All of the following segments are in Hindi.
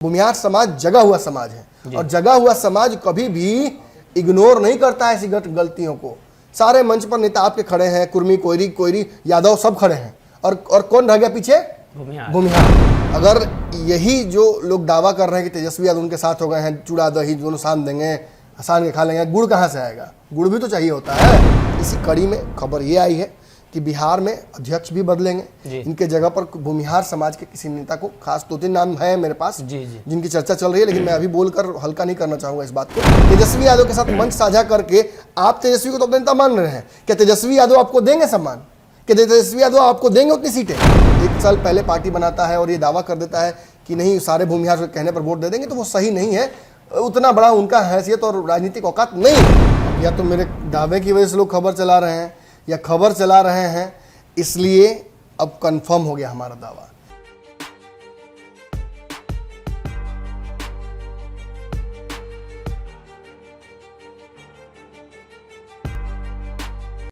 भूमिहार समाज जगा हुआ समाज है और जगा हुआ समाज कभी भी इग्नोर नहीं करता है ऐसी गलतियों को। सारे मंच पर नेता आपके खड़े हैं, कुर्मी, कोयरी, यादव सब खड़े हैं और कौन रह गया पीछे? भूमिहार। अगर यही जो लोग दावा कर रहे हैं कि तेजस्वी यादव उनके साथ हो गए हैं, चूड़ा दही दोनों सान देंगे, सान के खा लेंगे, गुड़ कहाँ से आएगा? गुड़ भी तो चाहिए होता है। इसी कड़ी में खबर ये आई है कि बिहार में अध्यक्ष भी बदलेंगे। इनके जगह पर भूमिहार समाज के किसी नेता को, खास 2-3 नाम है मेरे पास जिनकी चर्चा चल रही है, लेकिन मैं अभी बोलकर हल्का नहीं करना चाहूंगा इस बात को। तेजस्वी यादव के साथ मंच साझा करके आप तेजस्वी को तो अपने नेता मान रहे हैं, क्या तेजस्वी यादव आपको देंगे सम्मान? क्या तेजस्वी यादव आपको देंगे उतनी सीटें? 1 साल पहले पार्टी बनाता है और ये दावा कर देता है कि नहीं सारे भूमिहार के कहने पर वोट दे देंगे, तो वो सही नहीं है। उतना बड़ा उनका हैसियत और राजनीतिक औकात नहीं है। या तो मेरे दावे की वजह से लोग खबर चला रहे हैं या खबर चला रहे हैं इसलिए अब कंफर्म हो गया हमारा दावा।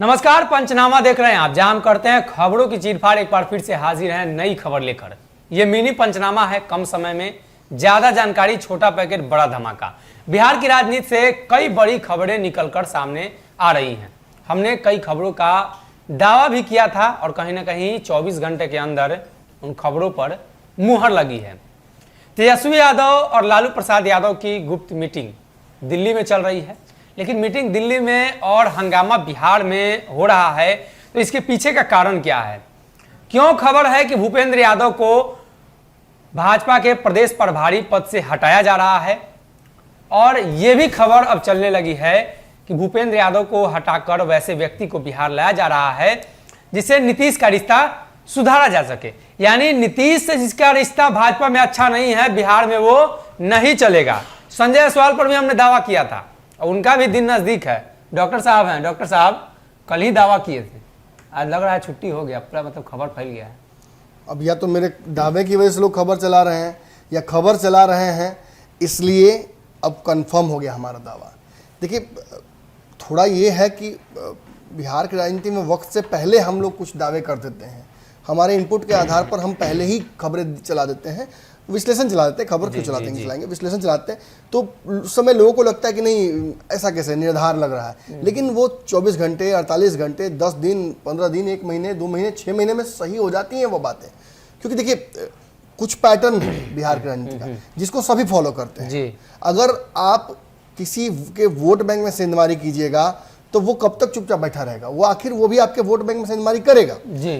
नमस्कार, पंचनामा देख रहे हैं आप, जहां हम करते हैं खबरों की चीरफाड़। एक बार फिर से हाजिर हैं नई खबर लेकर। यह मिनी पंचनामा है, कम समय में ज्यादा जानकारी, छोटा पैकेट बड़ा धमाका। बिहार की राजनीति से कई बड़ी खबरें निकलकर सामने आ रही हैं। हमने कई खबरों का दावा भी किया था और कहीं ना कहीं 24 घंटे के अंदर उन खबरों पर मुहर लगी है। तेजस्वी यादव और लालू प्रसाद यादव की गुप्त मीटिंग दिल्ली में चल रही है, लेकिन मीटिंग दिल्ली में और हंगामा बिहार में हो रहा है, तो इसके पीछे का कारण क्या है? क्यों खबर है कि भूपेंद्र यादव को भाजपा के प्रदेश प्रभारी पद से हटाया जा रहा है? और यह भी खबर अब चलने लगी है कि भूपेंद्र यादव को हटाकर वैसे व्यक्ति को बिहार लाया जा रहा है जिससे नीतीश का रिश्ता सुधारा जा सके। यानी नीतीश से जिसका रिश्ता भाजपा में अच्छा नहीं है, बिहार में वो नहीं चलेगा। संजय जायसवाल पर भी हमने दावा किया था और उनका भी दिन नजदीक है। डॉक्टर साहब हैं, डॉक्टर साहब कल ही दावा किए थे, आज लग रहा है छुट्टी हो गया, पूरा मतलब खबर फैल गया है। अब या तो मेरे दावे की वजह से लोग खबर चला रहे हैं या खबर चला रहे हैं इसलिए अब कंफर्म हो गया हमारा दावा। देखिए, थोड़ा ये है कि बिहार की राजनीति में वक्त से पहले हम लोग कुछ दावे कर देते हैं। हमारे इनपुट के आधार पर हम पहले ही खबरें चला देते हैं, विश्लेषण चला देते हैं। खबर क्यों चलाते हैं, चलाएंगे, विश्लेषण चलाते हैं, तो उस समय लोगों को लगता है कि नहीं ऐसा कैसे निर्धार लग रहा है। लेकिन वो 24 घंटे, 48 घंटे, 10 दिन, 15 दिन, 1 महीने, 2 महीने, 6 महीने में सही हो जाती हैं वो बातें। क्योंकि देखिए, कुछ पैटर्न है बिहार की राजनीति का जिसको सभी फॉलो करते हैं। अगर आप किसी के वोट बैंक में सेंधमारी कीजिएगा तो वो कब तक चुपचाप बैठा रहेगा? वो आखिर वो भी आपके वोट बैंक में सेंधमारी करेगा।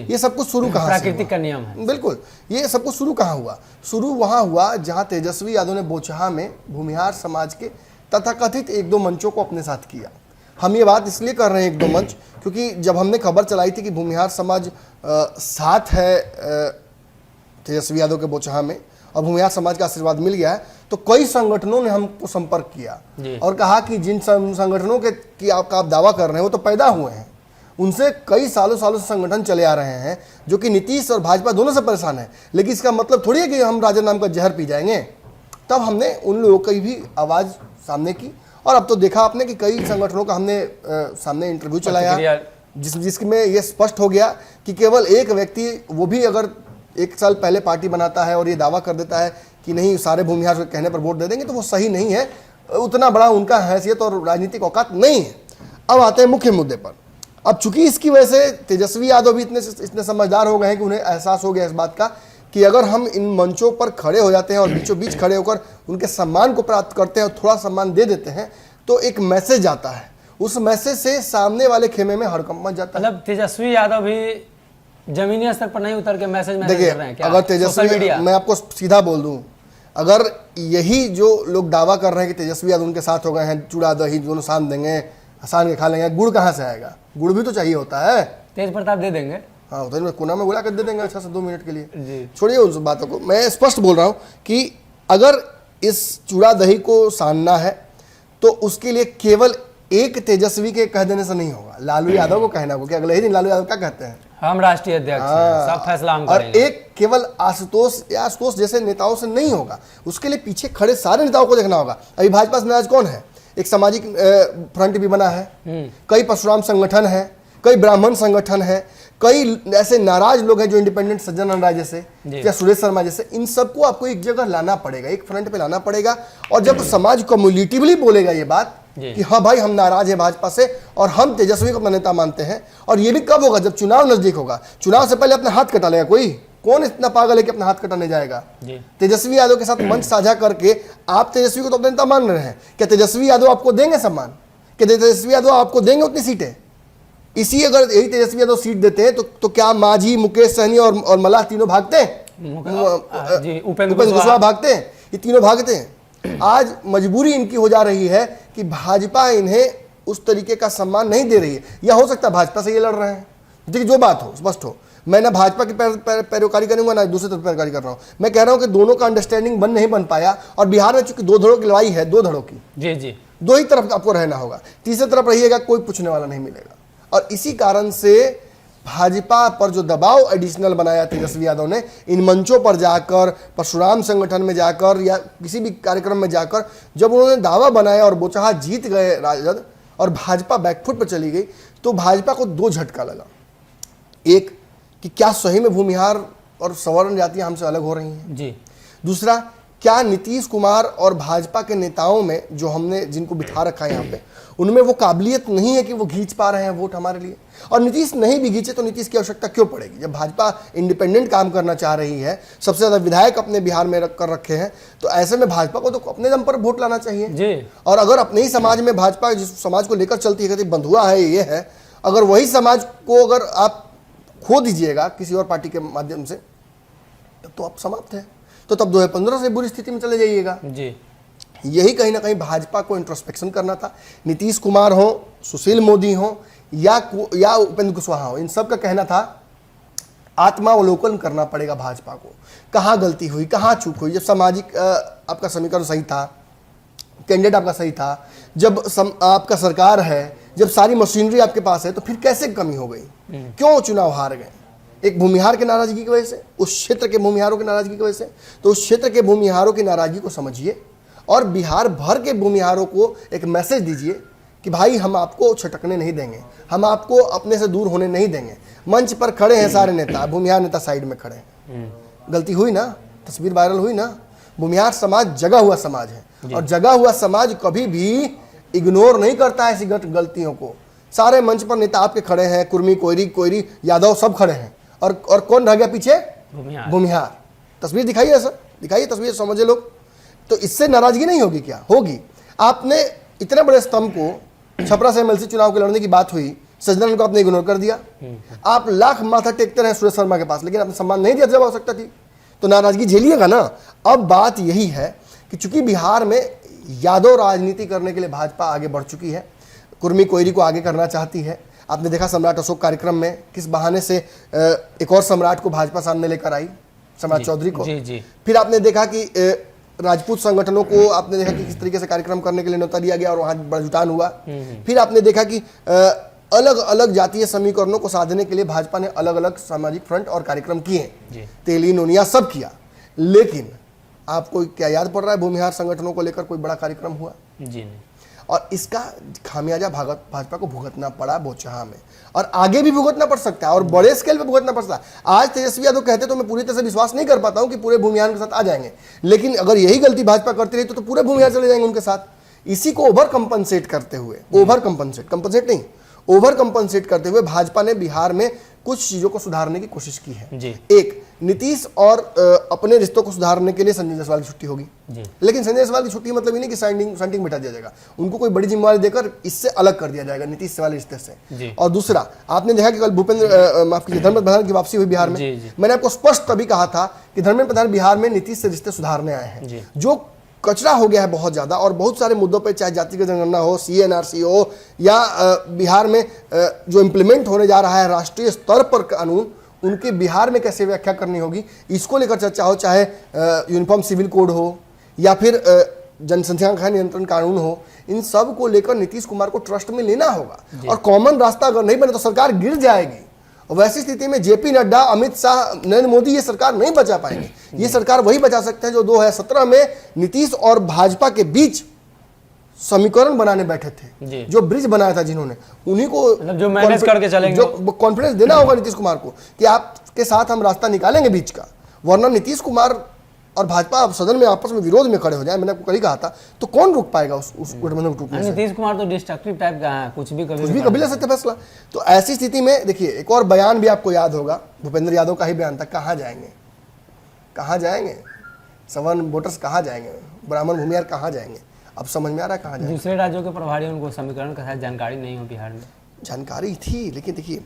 ये सब कुछ शुरू कहाँ से? प्राकृतिक का नियम है। बिल्कुल। ये सब कुछ शुरू कहाँ हुआ? शुरू वहां हुआ जहां तेजस्वी यादव ने बोचहा में भूमिहार समाज के तथाकथित 1-2 मंचों को अपने साथ किया। हम ये बात इसलिए कर रहे हैं 1-2 मंच, क्योंकि जब हमने खबर चलाई थी कि भूमिहार समाज साथ है तेजस्वी यादव के बोचहा में और भूमिहार समाज का आशीर्वाद मिल गया है, तो कई संगठनों ने हमको संपर्क किया और कहा कि जिन संगठनों के कि आप दावा कर रहे हैं वो तो पैदा हुए हैं, उनसे कई सालों से संगठन चले आ रहे हैं जो कि नीतीश और भाजपा दोनों से परेशान है। लेकिन इसका मतलब थोड़ी है कि हम राजा नाम का जहर पी जाएंगे। तब हमने उन लोगों की भी आवाज़ सामने की और अब तो देखा आपने कि कई संगठनों का हमने सामने इंटरव्यू चलाया जिसमें ये स्पष्ट हो गया कि केवल एक व्यक्ति, वो भी अगर 1 साल पहले पार्टी बनाता है और ये दावा कर देता है कि नहीं सारे भूमिहार के कहने पर वोट दे देंगे, तो वो सही नहीं है। उतना बड़ा उनका हैसियत और राजनीतिक औकात नहीं है। अब आते हैं मुख्य मुद्दे पर। अब चूंकि इसकी वजह से तेजस्वी यादव भी इतने समझदार हो गए हैं कि उन्हें एहसास हो गया इस बात का कि अगर हम इन मंचों पर खड़े हो जाते हैं और बीचों बीच खड़े होकर उनके सम्मान को प्राप्त करते हैं और थोड़ा सम्मान दे देते हैं, तो एक मैसेज आता है। उस मैसेज से सामने वाले खेमे में हड़कंप मच जाता है। मतलब तेजस्वी यादव भी जमीनी स्तर पर नहीं उतर के मैसेज कर रहे हैं क्या? अगर तेजस्वी, मैं आपको सीधा बोल दूं, अगर यही जो लोग दावा कर रहे हैं कि तेजस्वी यादव उनके साथ हो गए हैं, चूड़ा दही दोनों सान देंगे, सान के खा लेंगे, गुड़ कहाँ से आएगा? गुड़ भी तो चाहिए होता है। तेज प्रताप दे देंगे, हाँ, तो कोना में गुड़ा कर दे देंगे अच्छा से 2 मिनट के लिए। छोड़िए उन बातों को, मैं स्पष्ट बोल रहा हूँ कि अगर इस चूड़ा दही को सानना है तो उसके लिए केवल एक तेजस्वी के कह देने से नहीं होगा, लालू यादव को कहना होगा। कि अगले ही दिन लालू यादव क्या कहते हैं, हम राष्ट्रीय अध्यक्ष हैं, सब फैसला हम करेंगे। और एक केवल आशुतोष जैसे नेताओं से नहीं होगा, उसके लिए पीछे खड़े सारे नेताओं को देखना होगा। अभी भाजपा से आज कौन है? एक सामाजिक फ्रंट भी बना है, कई परशुराम संगठन है, कई ब्राह्मण संगठन है, कई ऐसे नाराज लोग हैं जो इंडिपेंडेंट सज्जन राय जैसे जी। या सुरेश शर्मा जैसे, इन सबको आपको एक जगह लाना पड़ेगा, एक फ्रंट पे लाना पड़ेगा। और जब समाज कम्युनिटिवली बोलेगा ये बात जी। कि हाँ भाई हम नाराज हैं भाजपा से और हम तेजस्वी को अपना नेता मानते हैं, और ये भी कब होगा, जब चुनाव नजदीक होगा। चुनाव से पहले अपना हाथ कटा लेगा कोई? कौन इतना पागल है कि अपना हाथ कटाने जाएगा? तेजस्वी यादव के साथ मंच साझा करके आप तेजस्वी को तो अपना नेता मान रहे हैं, क्या तेजस्वी यादव आपको देंगे सम्मान? क्या तेजस्वी यादव आपको देंगे उतनी सीटें? इसी अगर यही तेजस्वी यादव सीट देते हैं तो क्या मांझी, मुकेश सहनी और मल्लाह तीनों भागते हैं? उपेंद्र कुशवाहा भागते हैं? ये तीनों भागते हैं। आज मजबूरी इनकी हो जा रही है कि भाजपा इन्हें उस तरीके का सम्मान नहीं दे रही है, या हो सकता है भाजपा से ये लड़ रहे हैं। देखिए जो बात हो स्पष्ट हो, मैं ना भाजपा की पैरोकारी करूंगा ना दूसरी तरफ पैरोकारी कर रहा हूं। मैं कह रहा हूं कि दोनों का अंडरस्टैंडिंग नहीं बन पाया, और बिहार में चूंकि 2 धड़ों की लड़ाई है, 2 धड़ों की, जी 2 ही तरफ आपको रहना होगा, तीसरी तरफ रहिएगा कोई पूछने वाला नहीं मिलेगा। और इसी कारण से भाजपा पर जो दबाव एडिशनल बनाया तेजस्वी यादव ने, इन मंचों पर जाकर, परशुराम संगठन में जाकर या किसी भी कार्यक्रम में जाकर जब उन्होंने दावा बनाया और बोचहा जीत गए राजद और भाजपा बैकफुट पर चली गई, तो भाजपा को 2 झटका लगा। एक कि क्या सही में भूमिहार और सवर्ण जातियां हमसे अलग हो रही हैं जी। दूसरा, क्या नीतीश कुमार और भाजपा के नेताओं में जो हमने जिनको बिठा रखा है यहाँ पे, उनमें वो काबिलियत नहीं है कि वो खींच पा रहे हैं वोट हमारे लिए? और नीतीश नहीं भी खींचे तो नीतीश की आवश्यकता क्यों पड़ेगी? जब भाजपा इंडिपेंडेंट काम करना चाह रही है, सबसे ज्यादा विधायक अपने बिहार में रख कर रखे हैं, तो ऐसे में भाजपा को तो अपने दम पर वोट लाना चाहिए जी। और अगर अपने ही समाज में भाजपा जिस समाज को लेकर चलती है, कहती बंधुआ है, ये है, अगर वही समाज को अगर आप खो दीजिएगा किसी और पार्टी के माध्यम से, तब तो आप समाप्त है। तो तब 2015 से बुरी स्थिति में चले जाइएगा जी। यही कहीं ना कहीं भाजपा को इंट्रोस्पेक्शन करना था। नीतीश कुमार हो, सुशील मोदी हो या उपेंद्र कुशवाहा हो, इन सब का कहना था आत्मावलोकन करना पड़ेगा भाजपा को, कहाँ गलती हुई, कहाँ चूक हुई। जब सामाजिक आपका समीकरण सही था, कैंडिडेट आपका सही था, जब आपका सरकार है, जब सारी मशीनरी आपके पास है, तो फिर कैसे कमी हो गई? क्यों चुनाव हार गए? एक भूमिहार के नाराजगी की वजह से, उस क्षेत्र के भूमिहारों की नाराजगी की वजह से। तो उस क्षेत्र के भूमिहारों की नाराजगी को समझिए और बिहार भर के भूमिहारों को एक मैसेज दीजिए कि भाई हम आपको छटकने नहीं देंगे, हम आपको अपने से दूर होने नहीं देंगे। मंच पर खड़े हैं सारे नेता, भूमिहार नेता साइड में खड़े हैं। गलती हुई ना, तस्वीर वायरल हुई ना। भूमिहार समाज जगा हुआ समाज है और जगा हुआ समाज कभी भी इग्नोर नहीं करता है ऐसी गलतियों को। सारे मंच पर नेता आपके खड़े हैं, कुर्मी, कोयरी, यादव सब खड़े हैं, और कौन रह गया पीछे? भूमिहार। तस्वीर दिखाइए सर, दिखाइए तस्वीर, समझे लोग। तो इससे नाराजगी नहीं होगी? क्या होगी? आपने इतने बड़े स्तंभ को, छपरा से एमएलसी चुनाव के लड़ने की बात हुई, सज्जनन को आपने इग्नोर कर दिया। आप लाख माथा टेकते रहे सुरेश शर्मा के पास, लेकिन आपने सम्मान नहीं दिया जब आवश्यकता थी, तो नाराजगी झेलिएगा ना। अब बात यही है कि चूंकि बिहार में यादव राजनीति करने के लिए भाजपा आगे बढ़ चुकी है, कुर्मी कोयरी को आगे करना चाहती है। आपने देखा सम्राट अशोक कार्यक्रम में किस बहाने से एक और सम्राट को भाजपा सामने लेकर आई, सम्राट चौधरी को। जी। फिर आपने देखा कि राजपूत संगठनों को आपने देखा कि किस तरीके से कार्यक्रम करने के लिए न्योता दिया गया और वहां बड़ा जुटान हुआ। फिर आपने देखा कि अलग अलग जातीय समीकरणों को साधने के लिए भाजपा ने अलग अलग सामाजिक फ्रंट और कार्यक्रम किए, तेली नोनिया सब किया। लेकिन आपको क्या याद पड़ रहा है भूमिहार संगठनों को लेकर कोई बड़ा कार्यक्रम हुआ? जी नहीं। और इसका खामियाजा भाजपा को भुगतना पड़ा बोचहा में, और आगे भी भुगतना पड़ सकता है और बड़े स्केल पे भुगतना पड़ सकता है। आज तेजस्वी यादव कहते तो मैं पूरी तरह से विश्वास नहीं कर पाता हूं कि पूरे भूमिहार के साथ आ जाएंगे, लेकिन अगर यही गलती भाजपा करती रही तो पूरे भूमिहार चले जाएंगे उनके साथ। इसी को ओवर कंपनसेट करते हुए, ओवर कंपनसेट करते हुए भाजपा ने बिहार में कुछ चीजों को सुधारने की कोशिश की है। एक, नीतीश और अपने रिश्तों को सुधारने के लिए संजय जायसवाल की छुट्टी होगी, लेकिन संजय जायसवाल की छुट्टी मतलब ये नहीं कि साइंटिंग बिठा दिया जाएगा, उनको कोई बड़ी जिम्मेवारी देकर इससे अलग कर दिया जाएगा नीतीश वाले रिश्ते से। और दूसरा, आपने देखा कि कल धर्मेंद्र प्रधान की वापसी हुई बिहार में। मैंने आपको स्पष्ट तभी कहा था कि धर्मेंद्र प्रधान बिहार में नीतीश से रिश्ते सुधारने आए हैं। जो कचरा हो गया है बहुत ज्यादा, और बहुत सारे मुद्दों पे, चाहे जातिगत जनगणना हो, CNRC हो, या बिहार में जो इम्प्लीमेंट होने जा रहा है राष्ट्रीय स्तर पर कानून, उनके बिहार में कैसे व्याख्या करनी होगी, इसको लेकर चर्चा हो। चाहे यूनिफॉर्म सिविल कोड हो या फिर जनसंख्या नियंत्रण कानून हो, इन सब को लेकर नीतीश कुमार को ट्रस्ट में लेना होगा। और कॉमन रास्ता अगर नहीं बने तो सरकार गिर जाएगी। वैसी स्थिति में JP नड्डा, अमित शाह, नरेंद्र मोदी ये सरकार नहीं बचा पाएंगे। ये सरकार वही बचा सकते हैं जो 2017 में नीतीश और भाजपा के बीच समीकरण बनाने बैठे जी। थे, जो ब्रिज बनाया था जिन्होंने, उन्हीं को मतलब जो मैनेज करके चलेंगे, जो कॉन्फिडेंस देना होगा नीतीश कुमार को कि आपके साथ हम रास्ता निकालेंगे बीच का। वरना नीतीश कुमार और भाजपा अब सदन में आपस में विरोध में खड़े हो जाए, मैंने आपको कल ही कहा था, तो कौन रोक पाएगा उस गठबंधन को टूटने से? नीतीश कुमार तो डिस्ट्रक्टिव टाइप का है, कुछ भी कभी ले सकते फैसला। तो ऐसी स्थिति में देखिए, एक और बयान भी आपको याद होगा, भूपेंद्र यादव का ही बयान था, कहाँ जाएंगे, कहाँ जाएंगे सवर्ण वोटर्स, कहाँ जाएंगे ब्राह्मण भूमिहार, कहाँ जाएंगे? अब समझ में आ रहा है कहाँ जाएंगे। दूसरे राज्यों के प्रभारी उनको समीकरण का शायद जानकारी नहीं हो बिहार में। जानकारी थी, लेकिन देखिए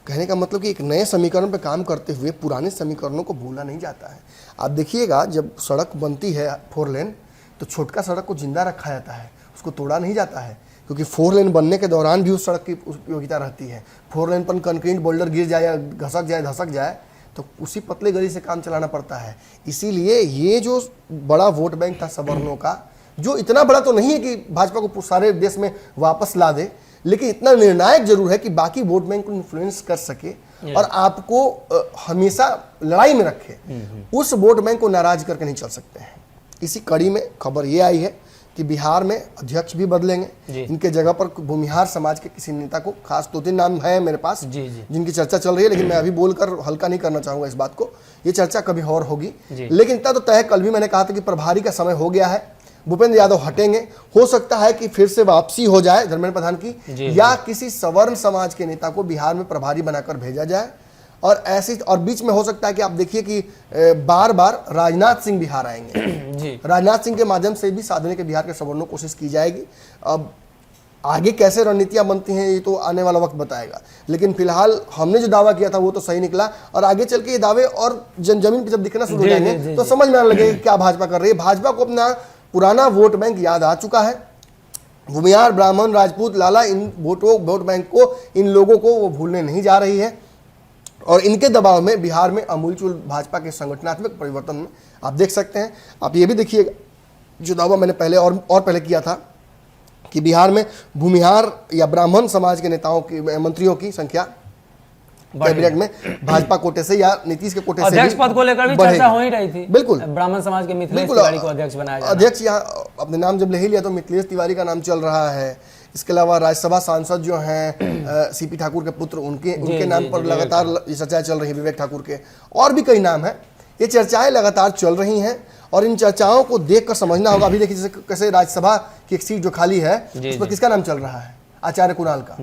कहने का मतलब कि एक नए समीकरण पर काम करते हुए पुराने समीकरणों को भूला नहीं जाता है। आप देखिएगा, जब सड़क बनती है 4 लेन, तो छोटका सड़क को जिंदा रखा जाता है, उसको तोड़ा नहीं जाता है, क्योंकि 4 लेन बनने के दौरान भी उस सड़क की उपयोगिता रहती है। 4 लेन पर कंक्रीट बोल्डर गिर जाए या धसक जाए तो उसी पतले गली से काम चलाना पड़ता है। इसीलिए ये जो बड़ा वोट बैंक था सवर्णों का, जो इतना बड़ा तो नहीं है कि भाजपा को सारे देश में वापस ला दे, लेकिन इतना निर्णायक जरूर है कि बाकी वोट बैंक को इन्फ्लुएंस कर सके और आपको हमेशा लड़ाई में रखे। उस वोट बैंक को नाराज करके नहीं चल सकते हैं। इसी कड़ी में खबर ये आई है कि बिहार में अध्यक्ष भी बदलेंगे। इनके जगह पर भूमिहार समाज के किसी नेता को, खास 2-3 नाम है मेरे पास जिनकी चर्चा चल रही है, लेकिन मैं अभी बोलकर हल्का नहीं करना चाहूंगा इस बात को, ये चर्चा कभी और होगी। लेकिन इतना तो तय, कल भी मैंने कहा था कि प्रभारी का समय हो गया है, भूपेंद्र यादव हटेंगे, हो सकता है कि फिर से वापसी हो जाए धर्मेंद्र प्रधान की, या किसी सवर्ण समाज के नेता को बिहार में प्रभारी बनाकर भेजा जाए। और ऐसी, और बीच में हो सकता है कि आप देखिए कि बार बार राजनाथ सिंह बिहार आएंगे। राजनाथ सिंह के माध्यम से भी साधने के बिहार के सवर्णों कोशिश की जाएगी। अब आगे कैसे रणनीतियां बनती हैं ये तो आने वाला वक्त बताएगा, लेकिन फिलहाल हमने जो दावा किया था वो तो सही निकला। और आगे चल के ये दावे और जमीन पर जब दिखना शुरू हो जाएंगे तो समझ में आने लगेगा क्या भाजपा कर रही है। भाजपा को अपना पुराना वोट बैंक याद आ चुका है। भूमिहार, ब्राह्मण, राजपूत, लाला, इन वोट बैंक को, इन लोगों को वो भूलने नहीं जा रही है। और इनके दबाव में बिहार में अमूलचूल भाजपा के संगठनात्मक परिवर्तन में आप देख सकते हैं। आप ये भी देखिएगा, जो दावा मैंने पहले और पहले किया था कि बिहार में भूमिहार या ब्राह्मण समाज के नेताओं की, मंत्रियों की संख्या कैबिनेट में भाजपा कोटे से या नीतीश के कोटे से अध्यक्ष पद को लेकर भी चर्चा हो ही रही थी। बिल्कुल, ब्राह्मण समाज के मिथिलेश तिवारी को अध्यक्ष बनाया जाए। अध्यक्ष यहाँ अपने नाम जब ले ही लिया तो मिथिलेश तिवारी का नाम चल रहा है। इसके अलावा राज्यसभा सांसद जो हैं सीपी ठाकुर के पुत्र, उनके नाम पर लगातार चर्चाएं चल रही है, विवेक ठाकुर के, और भी कई नाम हैं। ये चर्चाएं लगातार चल रही हैं और इन चर्चाओं को देखकर समझना होगा। अभी देखिए जैसे कैसे राज्यसभा की एक सीट जो खाली है उस पर किसका नाम चल रहा है, आचार्य कुणाल का।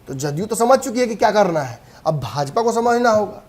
तो जदयू तो समझ चुकी है कि क्या करना है, अब भाजपा को समझना होगा।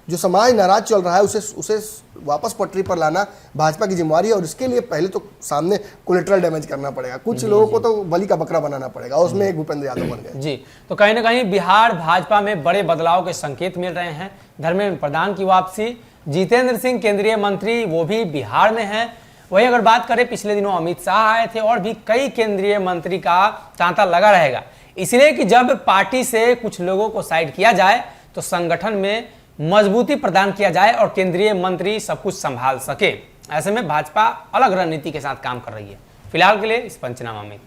जो समाज नाराज चल रहा है उसे वापस पटरी पर लाना भाजपा की जिम्मेवारी है। और इसके लिए पहले तो सामने कोलेटरल डैमेज करना पड़ेगा, कुछ लोगों को तो बलि का बकरा बनाना पड़ेगा, उसमें एक भूपेंद्र यादव बन गए। तो कहीं ना कहीं बिहार भाजपा में बड़े बदलाव के संकेत मिल रहे हैं। धर्मेंद्र प्रधान की वापसी, जितेंद्र सिंह केंद्रीय मंत्री वो भी बिहार में हैं। वहीं अगर बात करें, पिछले दिनों अमित शाह आए थे और भी कई केंद्रीय मंत्री का तांता लगा रहेगा, इसलिए कि जब पार्टी से कुछ लोगों को साइड किया जाए तो संगठन में मजबूती प्रदान किया जाए और केंद्रीय मंत्री सब कुछ संभाल सके। ऐसे में भाजपा अलग रणनीति के साथ काम कर रही है। फिलहाल के लिए इस पंचनामा में